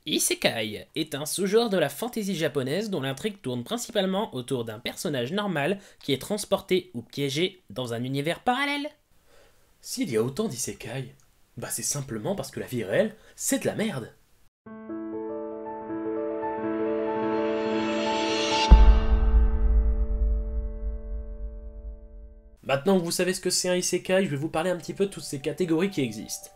Isekai est un sous-genre de la fantasy japonaise dont l'intrigue tourne principalement autour d'un personnage normal qui est transporté ou piégé dans un univers parallèle. S'il y a autant d'isekai, bah c'est simplement parce que la vie réelle, c'est de la merde. Maintenant que vous savez ce que c'est un isekai, je vais vous parler un petit peu de toutes ces catégories qui existent.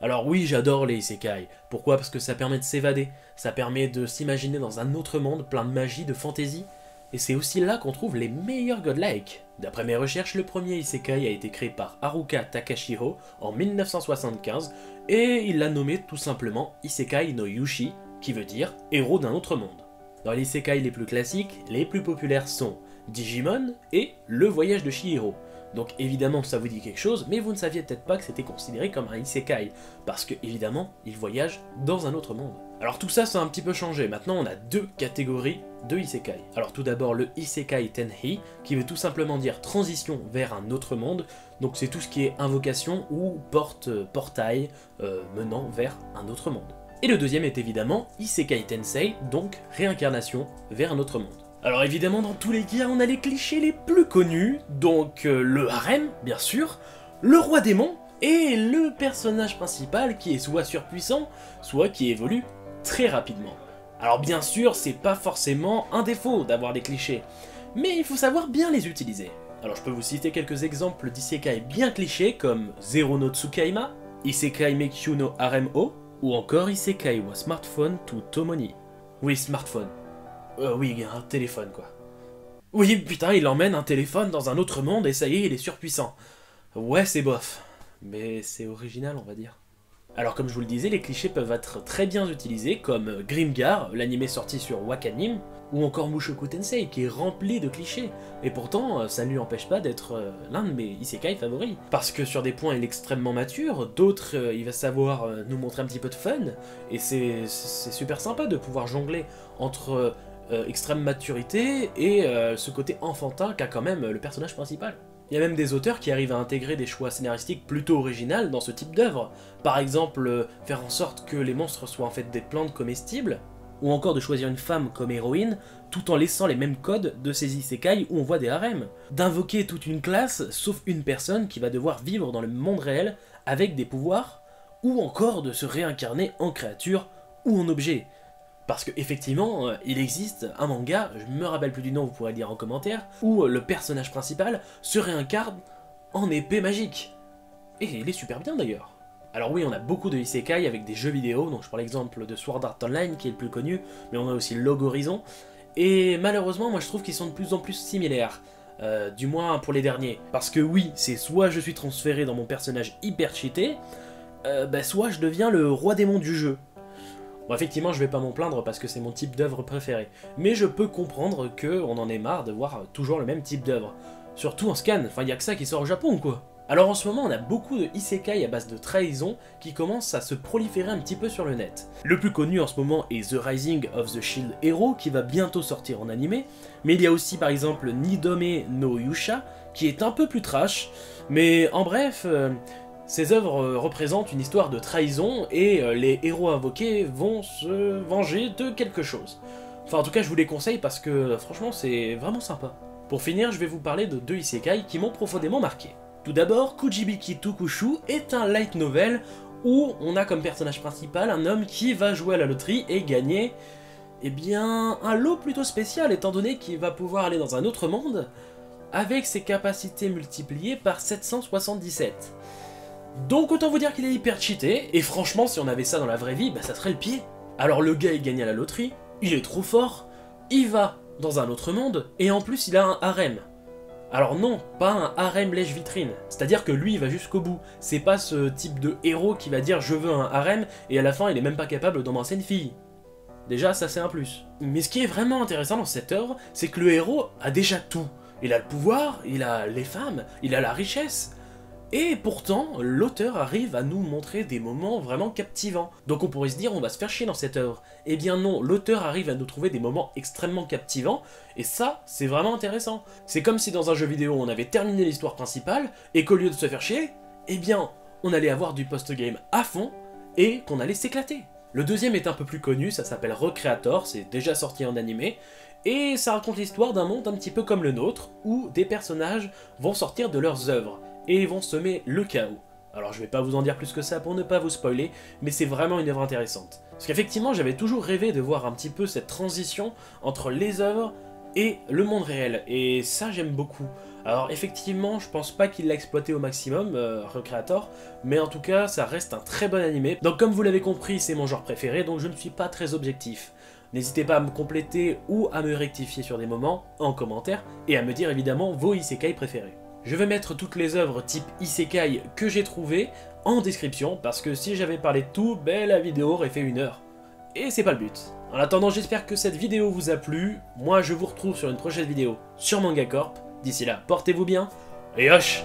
Alors oui, j'adore les isekai. Pourquoi? Parce que ça permet de s'évader, ça permet de s'imaginer dans un autre monde plein de magie, de fantaisie, et c'est aussi là qu'on trouve les meilleurs godlike. D'après mes recherches, le premier isekai a été créé par Haruka Takashiro en 1975, et il l'a nommé tout simplement Isekai no Yushi, qui veut dire héros d'un autre monde. Dans les isekai les plus classiques, les plus populaires sont Digimon et Le Voyage de Chihiro. Donc évidemment ça vous dit quelque chose, mais vous ne saviez peut-être pas que c'était considéré comme un isekai, parce que évidemment il voyage dans un autre monde. Alors tout ça a un petit peu changé, maintenant on a deux catégories de isekai. Alors tout d'abord le isekai tenhi, qui veut tout simplement dire transition vers un autre monde, donc c'est tout ce qui est invocation ou portail menant vers un autre monde. Et le deuxième est évidemment isekai tensei, donc réincarnation vers un autre monde. Alors évidemment dans tous les cas on a les clichés les plus connus, donc le harem bien sûr, le roi démon et le personnage principal qui est soit surpuissant, soit qui évolue très rapidement. Alors bien sûr c'est pas forcément un défaut d'avoir des clichés, mais il faut savoir bien les utiliser. Alors je peux vous citer quelques exemples d'isekai bien clichés comme Zero no Tsukaima, Isekai Meikyu no Harem O, ou encore Isekai wa Smartphone to Tomoni. Oui, smartphone. Oui, un téléphone quoi. Oui, putain, il emmène un téléphone dans un autre monde et ça y est, il est surpuissant. Ouais, c'est bof. Mais c'est original, on va dire. Alors comme je vous le disais, les clichés peuvent être très bien utilisés, comme Grimgar, l'anime sorti sur Wakanim, ou encore Mushoku Tensei, qui est rempli de clichés. Et pourtant, ça ne lui empêche pas d'être l'un de mes isekai favoris. Parce que sur des points, il est extrêmement mature, d'autres, il va savoir nous montrer un petit peu de fun, et c'est super sympa de pouvoir jongler entre extrême maturité et ce côté enfantin qu'a quand même le personnage principal. Il y a même des auteurs qui arrivent à intégrer des choix scénaristiques plutôt originaux dans ce type d'œuvre. Par exemple, faire en sorte que les monstres soient en fait des plantes comestibles, ou encore de choisir une femme comme héroïne, tout en laissant les mêmes codes de ces isekai où on voit des harems. D'invoquer toute une classe, sauf une personne qui va devoir vivre dans le monde réel avec des pouvoirs, ou encore de se réincarner en créature ou en objet. Parce qu'effectivement, il existe un manga, je me rappelle plus du nom, vous pourrez le dire en commentaire, où le personnage principal se réincarne en épée magique. Et il est super bien d'ailleurs. Alors oui, on a beaucoup de isekai avec des jeux vidéo, donc je prends l'exemple de Sword Art Online qui est le plus connu, mais on a aussi Log Horizon, et malheureusement, moi je trouve qu'ils sont de plus en plus similaires. Du moins pour les derniers. Parce que oui, c'est soit je suis transféré dans mon personnage hyper cheaté, soit je deviens le roi démon du jeu. Bon, effectivement, je vais pas m'en plaindre parce que c'est mon type d'œuvre préféré, mais je peux comprendre qu'on en ait marre de voir toujours le même type d'œuvre. Surtout en scan, enfin y a que ça qui sort au Japon ou quoi. Alors en ce moment, on a beaucoup de isekai à base de trahison qui commencent à se proliférer un petit peu sur le net. Le plus connu en ce moment est The Rising of the Shield Hero qui va bientôt sortir en animé, mais il y a aussi par exemple Nidome no Yusha qui est un peu plus trash, mais en bref... Ces œuvres représentent une histoire de trahison et les héros invoqués vont se venger de quelque chose. Enfin en tout cas je vous les conseille parce que franchement c'est vraiment sympa. Pour finir je vais vous parler de deux isekai qui m'ont profondément marqué. Tout d'abord Kujibiki Tokushu est un light novel où on a comme personnage principal un homme qui va jouer à la loterie et gagner un lot plutôt spécial étant donné qu'il va pouvoir aller dans un autre monde avec ses capacités multipliées par 777. Donc autant vous dire qu'il est hyper cheaté, et franchement si on avait ça dans la vraie vie, ça serait le pied. Alors le gars il gagne à la loterie, il est trop fort, il va dans un autre monde, et en plus il a un harem. Alors non, pas un harem lèche-vitrine, c'est-à-dire que lui il va jusqu'au bout, c'est pas ce type de héros qui va dire je veux un harem, et à la fin il est même pas capable d'embrasser une fille. Déjà ça c'est un plus. Mais ce qui est vraiment intéressant dans cette œuvre, c'est que le héros a déjà tout. Il a le pouvoir, il a les femmes, il a la richesse. Et pourtant, l'auteur arrive à nous montrer des moments vraiment captivants. Donc on pourrait se dire, on va se faire chier dans cette œuvre. Eh bien non, l'auteur arrive à nous trouver des moments extrêmement captivants, et ça, c'est vraiment intéressant. C'est comme si dans un jeu vidéo, on avait terminé l'histoire principale, et qu'au lieu de se faire chier, on allait avoir du post-game à fond, et qu'on allait s'éclater. Le deuxième est un peu plus connu, ça s'appelle Recreator, c'est déjà sorti en animé, et ça raconte l'histoire d'un monde un petit peu comme le nôtre, où des personnages vont sortir de leurs œuvres, et vont semer le chaos. Alors je vais pas vous en dire plus que ça pour ne pas vous spoiler, mais c'est vraiment une œuvre intéressante. Parce qu'effectivement j'avais toujours rêvé de voir un petit peu cette transition entre les œuvres et le monde réel, et ça j'aime beaucoup. Alors effectivement, je pense pas qu'il l'a exploité au maximum, Recreator, mais en tout cas, ça reste un très bon animé. Donc comme vous l'avez compris, c'est mon genre préféré, donc je ne suis pas très objectif. N'hésitez pas à me compléter ou à me rectifier sur des moments en commentaire, et à me dire évidemment vos isekai préférés. Je vais mettre toutes les œuvres type isekai que j'ai trouvées en description, parce que si j'avais parlé de tout, ben la vidéo aurait fait 1 heure. Et c'est pas le but. En attendant, j'espère que cette vidéo vous a plu. Moi, je vous retrouve sur une prochaine vidéo sur Manga Corp. D'ici là, portez-vous bien, et hoche!